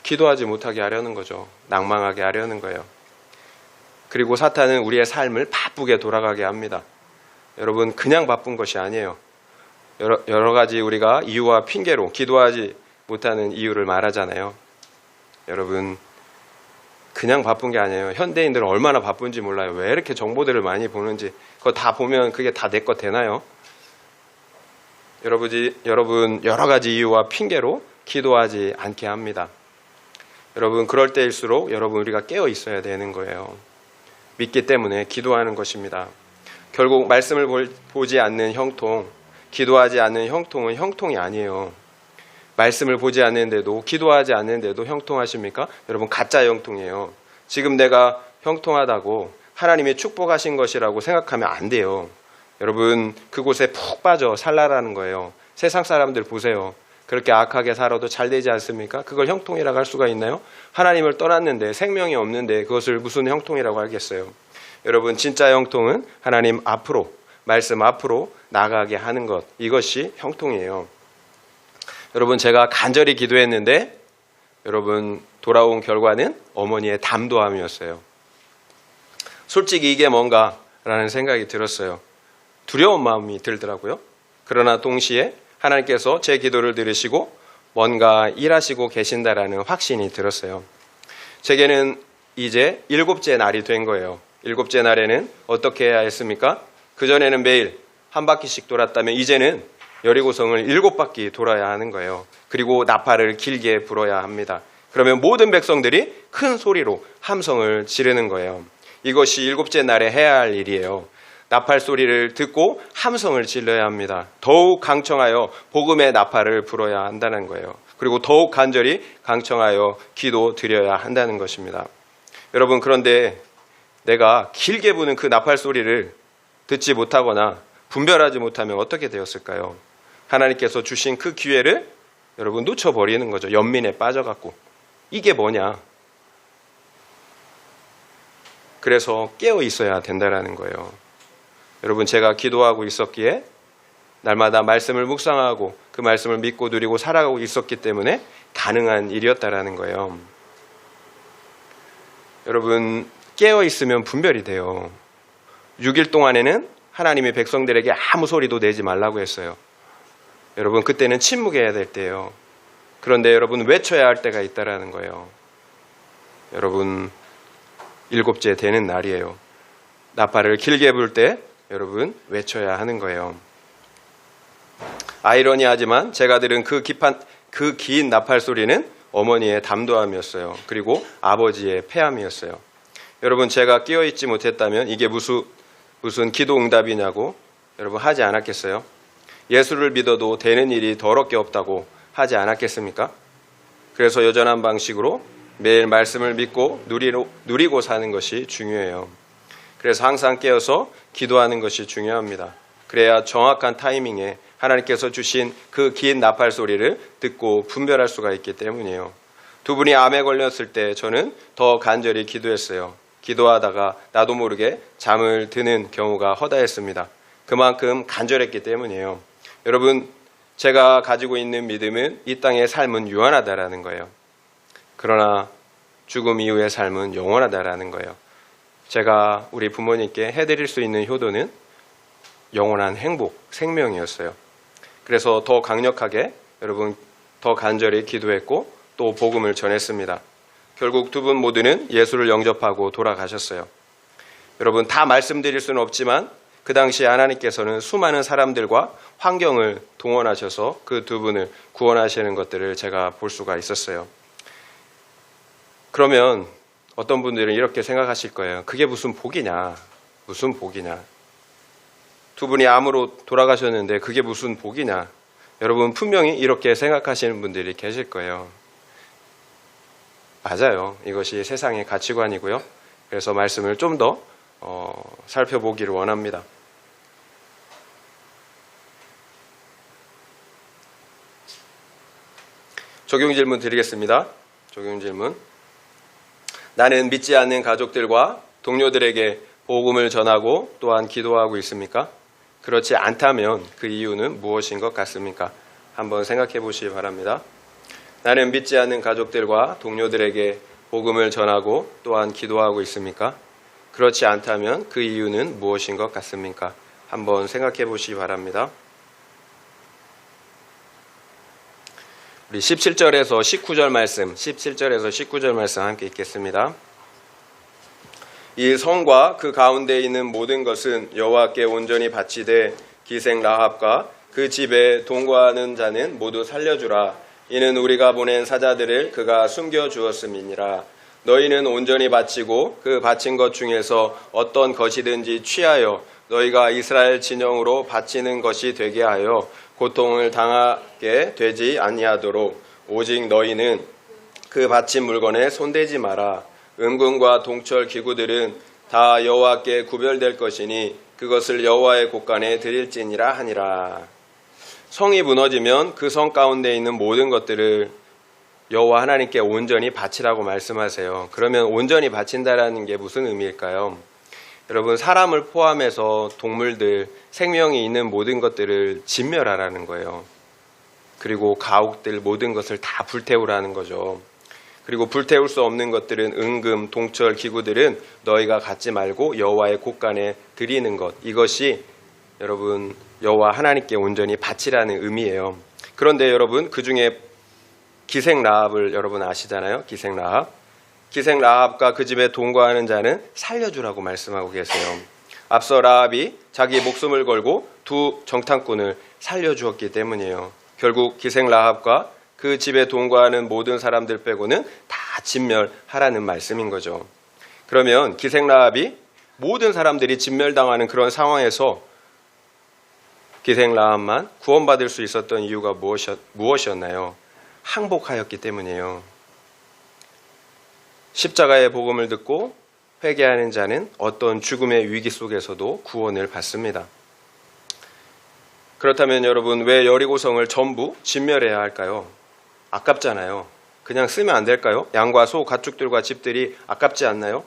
기도하지 못하게 하려는 거죠. 낭망하게 하려는 거예요. 그리고 사탄은 우리의 삶을 바쁘게 돌아가게 합니다. 여러분, 그냥 바쁜 것이 아니에요. 여러 가지 우리가 이유와 핑계로 기도하지 못하는 이유를 말하잖아요. 여러분, 그냥 바쁜 게 아니에요. 현대인들은 얼마나 바쁜지 몰라요. 왜 이렇게 정보들을 많이 보는지. 그거 다 보면 그게 다 내 것 되나요? 여러분, 여러 가지 이유와 핑계로 기도하지 않게 합니다. 여러분, 그럴 때일수록 여러분 우리가 깨어 있어야 되는 거예요. 믿기 때문에 기도하는 것입니다. 결국 말씀을 보지 않는 형통, 기도하지 않는 형통은 형통이 아니에요. 말씀을 보지 않는데도, 기도하지 않는데도 형통하십니까? 여러분, 가짜 형통이에요. 지금 내가 형통하다고 하나님이 축복하신 것이라고 생각하면 안 돼요. 여러분, 그곳에 푹 빠져 살라라는 거예요. 세상 사람들 보세요. 그렇게 악하게 살아도 잘 되지 않습니까? 그걸 형통이라고 할 수가 있나요? 하나님을 떠났는데, 생명이 없는데 그것을 무슨 형통이라고 하겠어요? 여러분, 진짜 형통은 하나님 앞으로, 말씀 앞으로 나가게 하는 것, 이것이 형통이에요. 여러분, 제가 간절히 기도했는데 여러분, 돌아온 결과는 어머니의 담도함이었어요. 솔직히 이게 뭔가라는 생각이 들었어요. 두려운 마음이 들더라고요. 그러나 동시에 하나님께서 제 기도를 들으시고 뭔가 일하시고 계신다라는 확신이 들었어요. 제게는 이제 7째 날이 된 거예요. 7째 날에는 어떻게 해야 했습니까? 그전에는 매일 한 바퀴씩 돌았다면 이제는 여리고성을 7바퀴 돌아야 하는 거예요. 그리고 나팔을 길게 불어야 합니다. 그러면 모든 백성들이 큰 소리로 함성을 지르는 거예요. 이것이 7째 날에 해야 할 일이에요. 나팔 소리를 듣고 함성을 질러야 합니다. 더욱 강청하여 복음의 나팔을 불어야 한다는 거예요. 그리고 더욱 간절히 강청하여 기도드려야 한다는 것입니다. 여러분, 그런데 내가 길게 부는 그 나팔 소리를 듣지 못하거나 분별하지 못하면 어떻게 되었을까요? 하나님께서 주신 그 기회를 여러분 놓쳐버리는 거죠. 연민에 빠져갖고. 이게 뭐냐? 그래서 깨어 있어야 된다라는 거예요. 여러분, 제가 기도하고 있었기에 날마다 말씀을 묵상하고 그 말씀을 믿고 누리고 살아가고 있었기 때문에 가능한 일이었다라는 거예요. 여러분, 깨어 있으면 분별이 돼요. 6일 동안에는 하나님이 백성들에게 아무 소리도 내지 말라고 했어요. 여러분, 그때는 침묵해야 될 때예요. 그런데 여러분, 외쳐야 할 때가 있다라는 거예요. 여러분, 7째 되는 날이에요. 나팔을 길게 불 때 여러분 외쳐야 하는 거예요. 아이러니하지만 제가 들은 그 긴 나팔 소리는 어머니의 담도함이었어요. 그리고 아버지의 폐암이었어요. 여러분, 제가 끼어있지 못했다면 이게 무슨 기도 응답이냐고 여러분 하지 않았겠어요? 예수를 믿어도 되는 일이 더럽게 없다고 하지 않았겠습니까? 그래서 여전한 방식으로 매일 말씀을 믿고 누리고 사는 것이 중요해요. 그래서 항상 깨어서 기도하는 것이 중요합니다. 그래야 정확한 타이밍에 하나님께서 주신 그 긴 나팔 소리를 듣고 분별할 수가 있기 때문이에요. 두 분이 암에 걸렸을 때 저는 더 간절히 기도했어요. 기도하다가 나도 모르게 잠을 드는 경우가 허다했습니다. 그만큼 간절했기 때문이에요. 여러분, 제가 가지고 있는 믿음은 이 땅의 삶은 유한하다라는 거예요. 그러나 죽음 이후의 삶은 영원하다라는 거예요. 제가 우리 부모님께 해드릴 수 있는 효도는 영원한 행복, 생명이었어요. 그래서 더 강력하게 여러분 더 간절히 기도했고 또 복음을 전했습니다. 결국 두 분 모두는 예수를 영접하고 돌아가셨어요. 여러분, 다 말씀드릴 수는 없지만 그 당시에 하나님께서는 수많은 사람들과 환경을 동원하셔서 그 두 분을 구원하시는 것들을 제가 볼 수가 있었어요. 그러면 어떤 분들은 이렇게 생각하실 거예요. 그게 무슨 복이냐? 무슨 복이냐? 두 분이 암으로 돌아가셨는데 그게 무슨 복이냐? 여러분, 분명히 이렇게 생각하시는 분들이 계실 거예요. 맞아요. 이것이 세상의 가치관이고요. 그래서 말씀을 좀 더 살펴보기를 원합니다. 적용 질문 드리겠습니다. 적용 질문. 나는 믿지 않는 가족들과 동료들에게 복음을 전하고 또한 기도하고 있습니까? 그렇지 않다면 그 이유는 무엇인 것 같습니까? 한번 생각해 보시기 바랍니다. 나는 믿지 않는 가족들과 동료들에게 복음을 전하고 또한 기도하고 있습니까? 그렇지 않다면 그 이유는 무엇인 것 같습니까? 한번 생각해 보시기 바랍니다. 우리 17절에서 19절 말씀, 17절에서 19절 말씀 함께 읽겠습니다. 이 성과 그 가운데 있는 모든 것은 여호와께 온전히 바치되 기생 라합과 그 집에 동거하는 자는 모두 살려주라. 이는 우리가 보낸 사자들을 그가 숨겨주었음이니라. 너희는 온전히 바치고 그 바친 것 중에서 어떤 것이든지 취하여 너희가 이스라엘 진영으로 바치는 것이 되게 하여 고통을 당하게 되지 아니하도록 오직 너희는 그 바친 물건에 손대지 마라. 은금과 동철 기구들은 다 여호와께 구별될 것이니 그것을 여호와의 곳간에 드릴지니라 하니라. 성이 무너지면 그 성 가운데 있는 모든 것들을 여호와 하나님께 온전히 바치라고 말씀하세요. 그러면 온전히 바친다라는 게 무슨 의미일까요? 여러분, 사람을 포함해서 동물들, 생명이 있는 모든 것들을 진멸하라는 거예요. 그리고 가옥들 모든 것을 다 불태우라는 거죠. 그리고 불태울 수 없는 것들은 은금, 동철, 기구들은 너희가 갖지 말고 여호와의 곳간에 드리는 것. 이것이 여러분 여호와 하나님께 온전히 바치라는 의미예요. 그런데 여러분, 그 중에 기생 라합을 여러분 아시잖아요. 기생 라합. 기생 라합과 그 집에 동거하는 자는 살려주라고 말씀하고 계세요. 앞서 라합이 자기 목숨을 걸고 두 정탐꾼을 살려주었기 때문이에요. 결국 기생 라합과 그 집에 동거하는 모든 사람들 빼고는 다 진멸하라는 말씀인 거죠. 그러면 기생 라합이 모든 사람들이 진멸당하는 그런 상황에서 기생 라합만 구원받을 수 있었던 이유가 무엇이었나요? 항복하였기 때문이에요. 십자가의 복음을 듣고 회개하는 자는 어떤 죽음의 위기 속에서도 구원을 받습니다. 그렇다면 여러분, 왜 여리고성을 전부 진멸해야 할까요? 아깝잖아요. 그냥 쓰면 안 될까요? 양과 소, 가축들과 집들이 아깝지 않나요?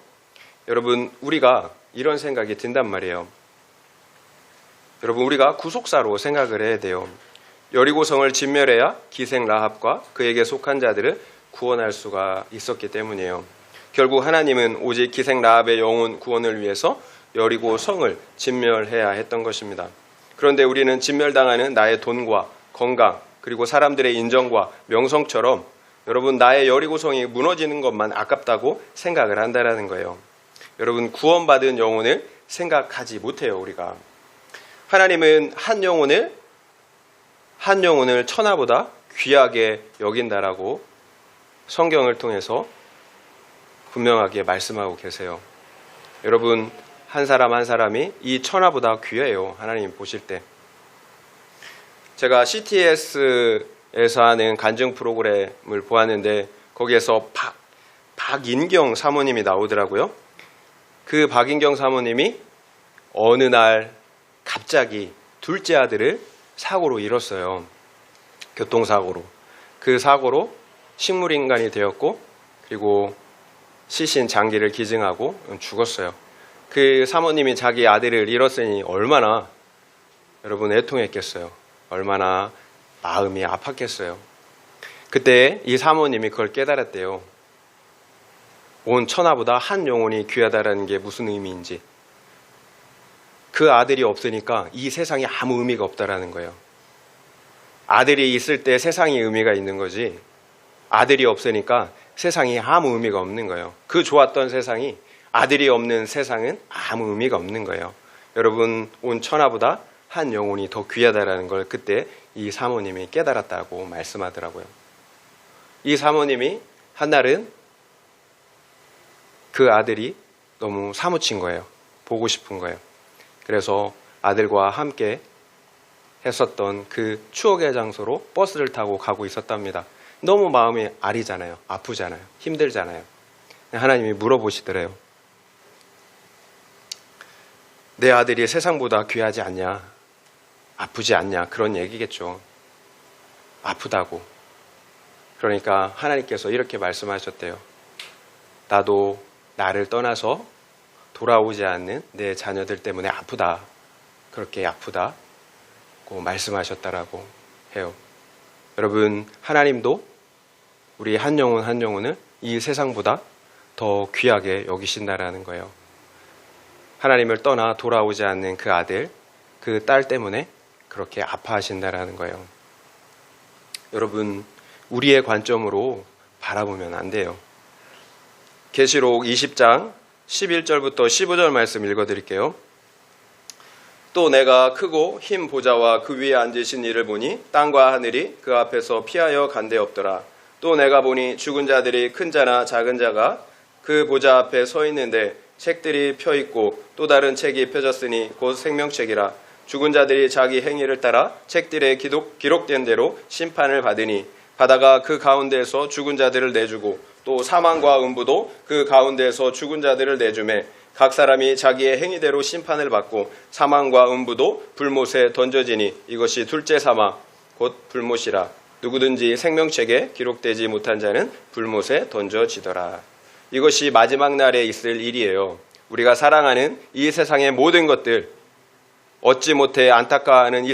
여러분, 우리가 이런 생각이 든단 말이에요. 여러분, 우리가 구속사로 생각을 해야 돼요. 여리고성을 진멸해야 기생 라합과 그에게 속한 자들을 구원할 수가 있었기 때문이에요. 결국 하나님은 오직 기생 라합의 영혼 구원을 위해서 여리고성을 진멸해야 했던 것입니다. 그런데 우리는 진멸당하는 나의 돈과 건강, 그리고 사람들의 인정과 명성처럼 여러분, 나의 여리고성이 무너지는 것만 아깝다고 생각을 한다는 거예요. 여러분, 구원받은 영혼을 생각하지 못해요, 우리가. 하나님은 한 영혼을 천하보다 귀하게 여긴다라고 성경을 통해서 분명하게 말씀하고 계세요. 여러분, 한 사람 한 사람이 이 천하보다 귀해요, 하나님 보실 때. 제가 CTS에서 하는 간증 프로그램을 보았는데 거기에서 박인경 사모님이 나오더라고요. 그 박인경 사모님이 어느 날 갑자기 둘째 아들을 사고로 잃었어요. 교통사고로. 그 사고로 식물인간이 되었고, 그리고 시신 장기를 기증하고 죽었어요. 그 사모님이 자기 아들을 잃었으니 얼마나 여러분 애통했겠어요. 얼마나 마음이 아팠겠어요. 그때 이 사모님이 그걸 깨달았대요. 온 천하보다 한 영혼이 귀하다라는 게 무슨 의미인지. 그 아들이 없으니까 이 세상에 아무 의미가 없다라는 거예요. 아들이 있을 때 세상이 의미가 있는 거지, 아들이 없으니까 세상이 아무 의미가 없는 거예요. 그 좋았던 세상이 아들이 없는 세상은 아무 의미가 없는 거예요. 여러분, 온 천하보다 한 영혼이 더 귀하다라는 걸 그때 이 사모님이 깨달았다고 말씀하더라고요. 이 사모님이 한날은 그 아들이 너무 사무친 거예요. 보고 싶은 거예요. 그래서 아들과 함께 했었던 그 추억의 장소로 버스를 타고 가고 있었답니다. 너무 마음이 아리잖아요. 아프잖아요. 힘들잖아요. 하나님이 물어보시더래요. 내 아들이 세상보다 귀하지 않냐? 아프지 않냐? 그런 얘기겠죠. 아프다고. 그러니까 하나님께서 이렇게 말씀하셨대요. 나도 나를 떠나서 돌아오지 않는 내 자녀들 때문에 아프다. 그렇게 아프다고 말씀하셨다라고 해요. 여러분, 하나님도 우리 한 영혼 한 영혼을 이 세상보다 더 귀하게 여기신다라는 거예요. 하나님을 떠나 돌아오지 않는 그 아들, 그 딸 때문에 그렇게 아파하신다라는 거예요. 여러분, 우리의 관점으로 바라보면 안 돼요. 계시록 20장 11절부터 15절 말씀 읽어드릴게요. 또 내가 크고 흰 보좌와 그 위에 앉으신 이를 보니 땅과 하늘이 그 앞에서 피하여 간데 없더라. 또 내가 보니 죽은 자들이 큰 자나 작은 자가 그 보좌 앞에 서 있는데 책들이 펴 있고 또 다른 책이 펴졌으니 곧 생명책이라. 죽은 자들이 자기 행위를 따라 책들에 기록된 대로 심판을 받으니 바다가 그 가운데에서 죽은 자들을 내주고 또 사망과 음부도 그 가운데에서 죽은 자들을 내주매 각 사람이 자기의 행위대로 심판을 받고 사망과 음부도 불못에 던져지니 이것이 둘째 사망 곧 불못이라. 누구든지 생명책에 기록되지 못한 자는 불못에 던져지더라. 이것이 마지막 날에 있을 일이에요. 우리가 사랑하는 이 세상의 모든 것들, 얻지 못해 안타까워하는 이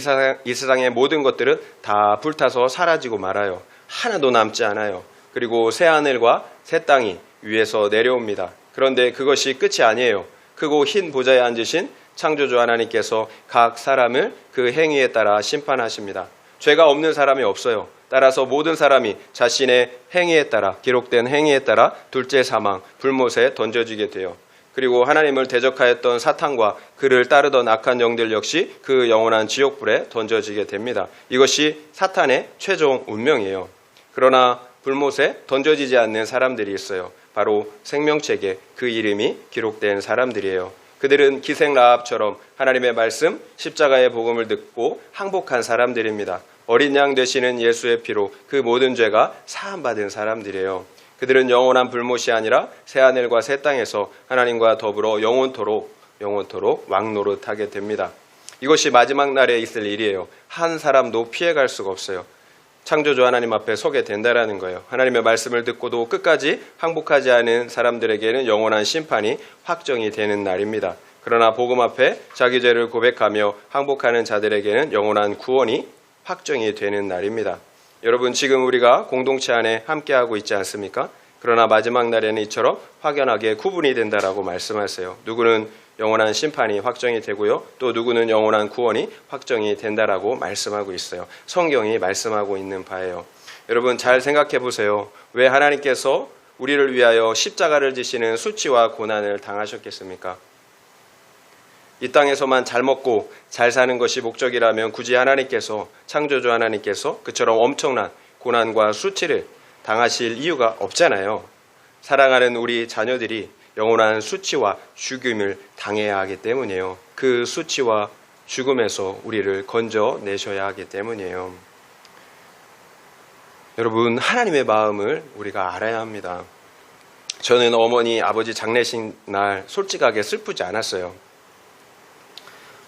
세상의 모든 것들은 다 불타서 사라지고 말아요. 하나도 남지 않아요. 그리고 새 하늘과 새 땅이 위에서 내려옵니다. 그런데 그것이 끝이 아니에요. 크고 흰 보좌에 앉으신 창조주 하나님께서 각 사람을 그 행위에 따라 심판하십니다. 죄가 없는 사람이 없어요. 따라서 모든 사람이 자신의 행위에 따라, 기록된 행위에 따라 둘째 사망, 불못에 던져지게 돼요. 그리고 하나님을 대적하였던 사탄과 그를 따르던 악한 영들 역시 그 영원한 지옥불에 던져지게 됩니다. 이것이 사탄의 최종 운명이에요. 그러나 불못에 던져지지 않는 사람들이 있어요. 바로 생명책에 그 이름이 기록된 사람들이에요. 그들은 기생 라합처럼 하나님의 말씀, 십자가의 복음을 듣고 항복한 사람들입니다. 어린 양 되시는 예수의 피로 그 모든 죄가 사함받은 사람들이에요. 그들은 영원한 불못이 아니라 새하늘과 새 땅에서 하나님과 더불어 영원토록 왕노릇하게 됩니다. 이것이 마지막 날에 있을 일이에요. 한 사람도 피해갈 수가 없어요. 창조주 하나님 앞에 서게 된다라는 거예요. 하나님의 말씀을 듣고도 끝까지 항복하지 않은 사람들에게는 영원한 심판이 확정이 되는 날입니다. 그러나 복음 앞에 자기 죄를 고백하며 항복하는 자들에게는 영원한 구원이 확정이 되는 날입니다. 여러분, 지금 우리가 공동체 안에 함께하고 있지 않습니까? 그러나 마지막 날에는 이처럼 확연하게 구분이 된다라고 말씀하세요. 누구는 영원한 심판이 확정이 되고요. 또 누구는 영원한 구원이 확정이 된다라고 말씀하고 있어요. 성경이 말씀하고 있는 바예요. 여러분, 잘 생각해 보세요. 왜 하나님께서 우리를 위하여 십자가를 지시는 수치와 고난을 당하셨겠습니까? 이 땅에서만 잘 먹고 잘 사는 것이 목적이라면 굳이 하나님께서, 창조주 하나님께서 그처럼 엄청난 고난과 수치를 당하실 이유가 없잖아요. 사랑하는 우리 자녀들이 영원한 수치와 죽음을 당해야 하기 때문이에요. 그 수치와 죽음에서 우리를 건져내셔야 하기 때문이에요. 여러분, 하나님의 마음을 우리가 알아야 합니다. 저는 어머니, 아버지 장례식 날 솔직하게 슬프지 않았어요.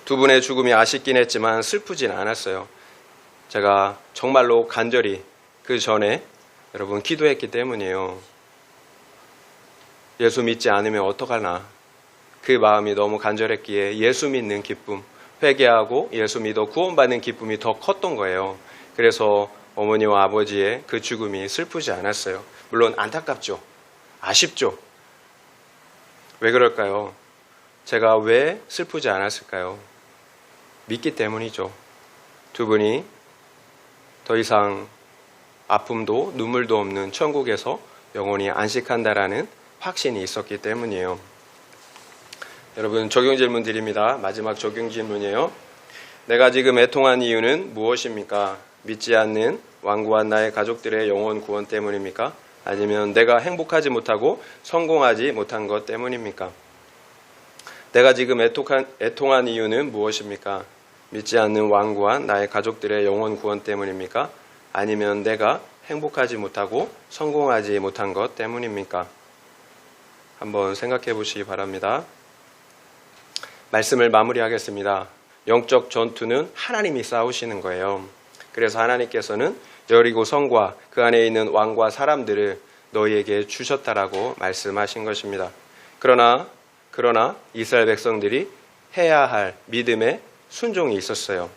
두 분의 죽음이 아쉽긴 했지만 슬프진 않았어요. 제가 정말로 간절히 그 전에 여러분 기도했기 때문이에요. 예수 믿지 않으면 어떡하나. 그 마음이 너무 간절했기에 예수 믿는 기쁨, 회개하고 예수 믿어 구원받는 기쁨이 더 컸던 거예요. 그래서 어머니와 아버지의 그 죽음이 슬프지 않았어요. 물론 안타깝죠. 아쉽죠. 왜 그럴까요? 제가 왜 슬프지 않았을까요? 믿기 때문이죠. 두 분이 더 이상 아픔도 눈물도 없는 천국에서 영원히 안식한다라는 확신이 있었기 때문이에요. 여러분, 적용 질문 드립니다. 마지막 적용 질문이에요. 내가 지금 애통한 이유는 무엇입니까? 믿지 않는 완고한 나의 가족들의 영원 구원 때문입니까? 아니면 내가 행복하지 못하고 성공하지 못한 것 때문입니까? 내가 지금 애통한 이유는 무엇입니까? 믿지 않는 완고한 나의 가족들의 영원 구원 때문입니까? 아니면 내가 행복하지 못하고 성공하지 못한 것 때문입니까? 한번 생각해 보시기 바랍니다. 말씀을 마무리하겠습니다. 영적 전투는 하나님이 싸우시는 거예요. 그래서 하나님께서는 여리고 성과 그 안에 있는 왕과 사람들을 너희에게 주셨다라고 말씀하신 것입니다. 그러나 이스라엘 백성들이 해야 할 믿음의 순종이 있었어요.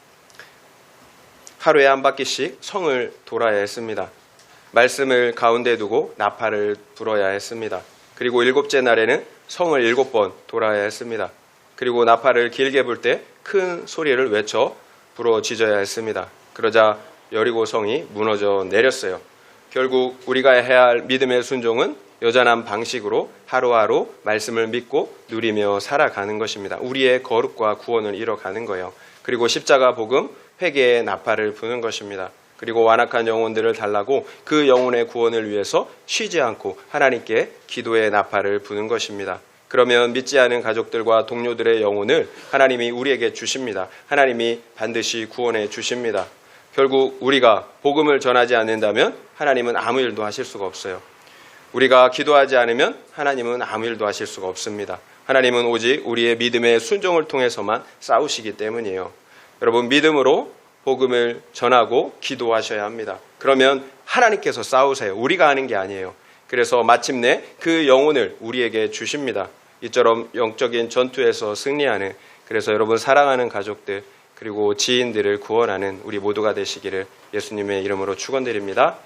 하루에 한 바퀴씩 성을 돌아야 했습니다. 말씀을 가운데 두고 나팔을 불어야 했습니다. 그리고 7째 날에는 성을 7번 돌아야 했습니다. 그리고 나팔을 길게 불 때 큰 소리를 외쳐 부러지져야 했습니다. 그러자 여리고 성이 무너져 내렸어요. 결국 우리가 해야 할 믿음의 순종은 여전한 방식으로 하루하루 말씀을 믿고 누리며 살아가는 것입니다. 우리의 거룩과 구원을 이뤄가는 거예요. 그리고 십자가 복음, 회개의 나팔을 부는 것입니다. 그리고 완악한 영혼들을 달라고 그 영혼의 구원을 위해서 쉬지 않고 하나님께 기도의 나팔을 부는 것입니다. 그러면 믿지 않은 가족들과 동료들의 영혼을 하나님이 우리에게 주십니다. 하나님이 반드시 구원해 주십니다. 결국 우리가 복음을 전하지 않는다면 하나님은 아무 일도 하실 수가 없어요. 우리가 기도하지 않으면 하나님은 아무 일도 하실 수가 없습니다. 하나님은 오직 우리의 믿음의 순종을 통해서만 싸우시기 때문이에요. 여러분, 믿음으로 복음을 전하고 기도하셔야 합니다. 그러면 하나님께서 싸우세요. 우리가 하는 게 아니에요. 그래서 마침내 그 영혼을 우리에게 주십니다. 이처럼 영적인 전투에서 승리하는, 그래서 여러분 사랑하는 가족들 그리고 지인들을 구원하는 우리 모두가 되시기를 예수님의 이름으로 축원드립니다.